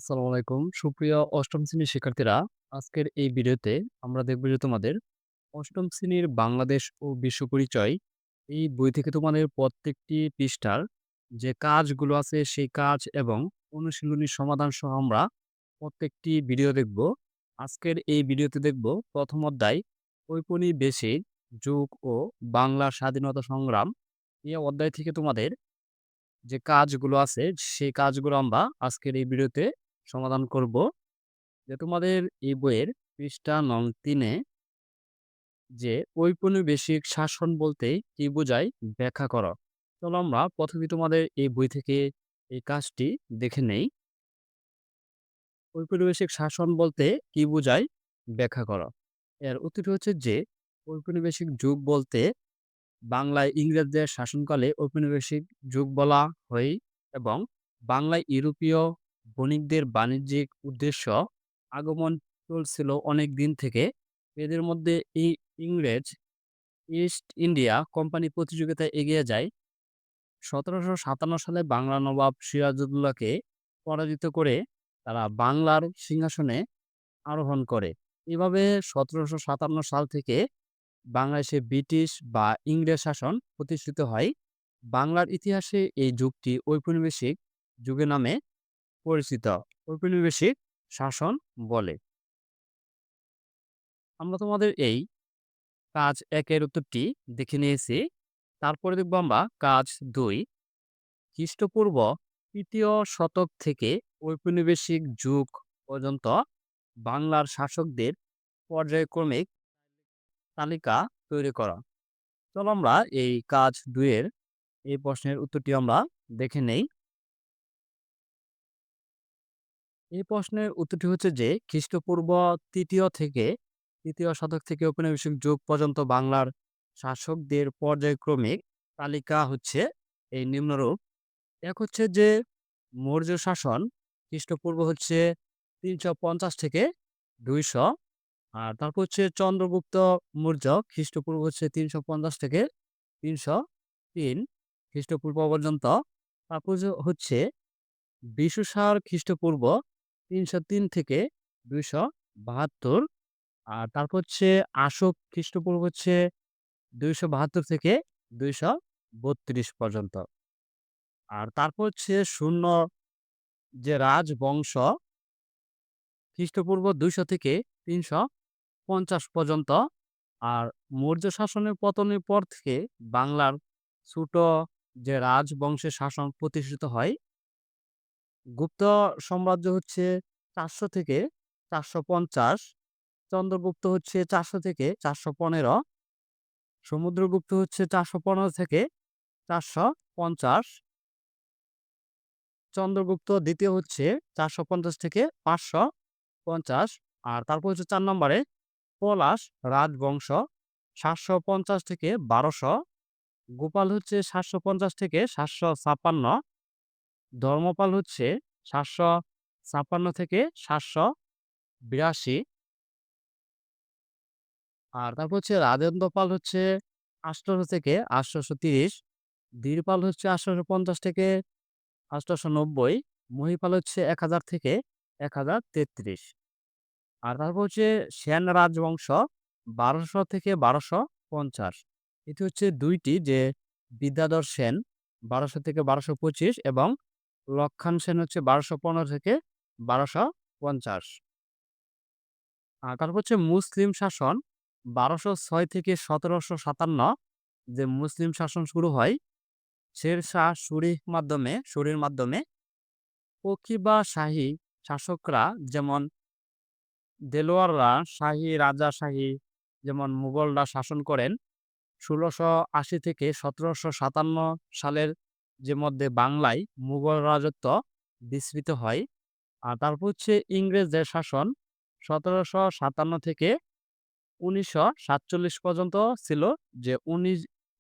আসসালামু আলাইকুম। সুপ্রিয় অষ্টম শ্রেণীর শিক্ষার্থীরা, আজকের এই ভিডিওতে আমরা দেখব যে তোমাদের অষ্টম শ্রেণীর বাংলাদেশ ও বিশ্ব পরিচয় এই বই থেকে তোমাদের প্রত্যেকটি পৃষ্ঠার যে কাজগুলো আছে সেই কাজ এবং অনুশীলনীর সমাধান সহ আমরা প্রত্যেকটি ভিডিও দেখব। আজকের এই ভিডিওতে দেখব প্রথম অধ্যায় ঔপনিবেশিক যুগ ও বাংলার স্বাধীনতা সংগ্রাম। এই অধ্যায় থেকে তোমাদের যে কাজগুলো আছে সেই কাজগুলো আমরা আজকের এই ভিডিওতে সমাধান করব। যে তোমাদের এই বইয়ের পৃষ্ঠা নং ৩ এ যে ঔপনিবেশিক শাসন বলতে কি বোঝায় ব্যাখ্যা করো। চলো আমরা প্রথমে তোমাদের এই বই থেকে এই কাজটি দেখে নেই। ঔপনিবেশিক শাসন বলতে কি বোঝায় ব্যাখ্যা করো। এর উত্তরটি হচ্ছে যে ঔপনিবেশিক যুগ বলতে বাংলায় ইংরেজদের শাসনকালে ঔপনিবেশিক যুগ বলা হয় এবং বাংলায় ইউরোপীয় বণিকদের বাণিজ্যিক উদ্দেশ্য আগমন চলছিল অনেক দিন থেকে। এদের মধ্যে এই ইংরেজ ইস্ট ইন্ডিয়া কোম্পানি প্রতিযোগিতায় এগিয়ে যায়। ১৭৫৭ সালে বাংলা নবাব সিরাজউদ্দৌলাকে পরাজিত করে তারা বাংলার সিংহাসনে আরোহণ করে। এভাবে ১৭৫৭ সাল থেকে বাংলাদেশে ব্রিটিশ বা ইংরেজ শাসন প্রতিষ্ঠিত হয়। বাংলার ইতিহাসে এই যুগটি ঔপনিবেশিক যুগে নামে পরিচিত। ঔপনিবেশিক শাসন বলে। আমরা তোমাদের এই কাজ ১ এর উত্তরটি দেখে নিয়েছি। তারপরে দেখব আমরা কাজ ২। খ্রিস্টপূর্ব ৩য় শতক থেকে ঔপনিবেশিক যুগ পর্যন্ত বাংলার শাসকদের পর্যায়ক্রমিক তালিকা তৈরি করা। চলো আমরা এই কাজ ২ এর এই প্রশ্নের উত্তরটি আমরা দেখে নেই। এই প্রশ্নের উত্তরটি হচ্ছে যে খ্রিস্টপূর্ব ৩য় শতক থেকে ঔপনিবেশিক যুগ পর্যন্ত বাংলার শাসকদের পর্যায়ক্রমিক তালিকা হচ্ছে এই নিম্নরূপ। এক হচ্ছে যে মৌর্য শাসন খ্রিস্টপূর্ব হচ্ছে ৩৫০ থেকে ২০০। আর তারপর হচ্ছে চন্দ্রগুপ্ত মৌর্য খ্রিস্টপূর্ব হচ্ছে ৩৫০ থেকে ৩০৩ খ্রিস্টপূর্ব পর্যন্ত। তারপর যে হচ্ছে বিশুসার খ্রিস্টপূর্ব ৩০৩ থেকে ২৭২। আর তারপর হচ্ছে আশোক খ্রিস্টপূর্ব হচ্ছে ২৭২ থেকে ২৩২ পর্যন্ত। আর তারপর হচ্ছে শূন্য যে রাজবংশ খ্রিস্টপূর্ব ২০০ থেকে ৩৫০ পর্যন্ত। আর মৌর্য শাসনের পতনের পর থেকে বাংলার ছোট যে রাজবংশের শাসন প্রতিষ্ঠিত হয়। গুপ্ত সাম্রাজ্য হচ্ছে ৪০০ থেকে ৪৫০, চন্দ্রগুপ্ত হচ্ছে ৪০০ থেকে ৪১৫, সমুদ্রগুপ্ত হচ্ছে ৪১৫ থেকে ৪৫০, চন্দ্রগুপ্ত দ্বিতীয় হচ্ছে ৪৫০ থেকে ৫৫০। আর তারপর হচ্ছে ৪ নম্বরে পলাশ রাজবংশ ৭৫০ থেকে ১২০০, গোপাল হচ্ছে ৭৫০ থেকে ৭৫৬, ধর্মপাল হচ্ছে ৭৫৬ থেকে ৭৮২। আর তারপর হচ্ছে রাজেন্দ্র পাল হচ্ছে ৮৮০ থেকে ৮৩০, ধীরপাল হচ্ছে ৮৫০ থেকে ৮৯০, মহিপাল হচ্ছে ১০০০ থেকে ১০৩৩। আর তারপর হচ্ছে সেন রাজবংশ ১২০০ থেকে ১২৫০। এটি হচ্ছে ২টি যে বিদ্যাধর সেন ১২০০ থেকে ১২২৫ এবং লক্ষণ সেন হচ্ছে ১২১৫ থেকে ১২৫০। আর তারপর হচ্ছে মুসলিম শাসন ১২০৬ থেকে ১৭৫৭, যে মুসলিম শাসন শুরু হয় শেরশাহ সুরির মাধ্যমে। পক্ষী বা শাহী শাসকরা যেমন দেলোয়াররা রাজা শাহী যেমন মুঘলরা শাসন করেন ১৬৮০ থেকে ১৭৫৭ সালের যে মধ্যে বাংলায় মুঘল রাজত্ব বিস্তৃত হয়। আর তারপর হচ্ছে ইংরেজদের শাসন ১৭৫৭ থেকে ১৯৪৭ পর্যন্ত ছিল, যে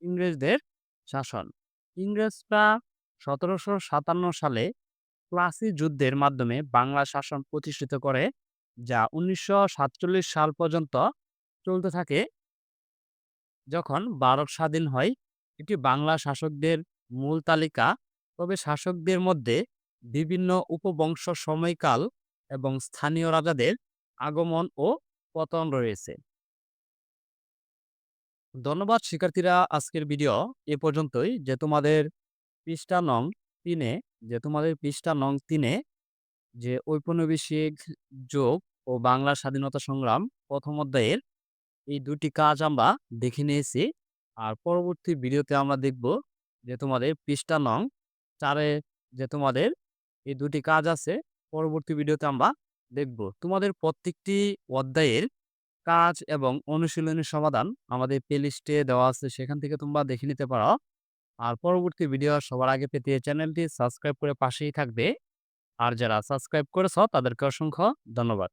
ইংরেজদের শাসন। ইংরেজরা ১৭৫৭ সালে প্লাসি যুদ্ধের মাধ্যমে বাংলা শাসন প্রতিষ্ঠিত করে, যা ১৯৪৭ সাল পর্যন্ত চলতে থাকে। যখন ভারত স্বাধীন হয়, এটি বাংলা শাসকদের মূল তালিকা। তবে শাসকদের মধ্যে বিভিন্ন উপবংশ সময়কাল এবং স্থানীয় রাজাদের আগমন ও পতন রয়েছে। ধন্যবাদ শিক্ষার্থীরা, আজকের ভিডিও এ পর্যন্তই। পৃষ্ঠা নং ৩ এ পৃষ্ঠা নং ৩ এ যে ঔপনিবেশিক যুগ ও বাংলার স্বাধীনতা সংগ্রাম ১ম অধ্যায়ের এই ২ টি কাজ আমরা দেখে নিয়েছি। আর পরবর্তী ভিডিওতে আমরা দেখব যে পৃষ্ঠা নং ৪ এ যে এই ২ টি কাজ আছে, পরবর্তী ভিডিওতে আমরা দেখব। তোমাদের প্রত্যেকটি অধ্যায়ের কাজ এবং অনুশীলনী সমাধান আমাদের প্লেলিস্টে দেওয়া আছে, সেখান থেকে তোমরা দেখে নিতে পারো। আর পরবর্তী ভিডিও সবার আগে পেতে চ্যানেলটি সাবস্ক্রাইব করে পাশেই থাকবে। আর যারা সাবস্ক্রাইব করেছ তাদেরকে অসংখ্য ধন্যবাদ।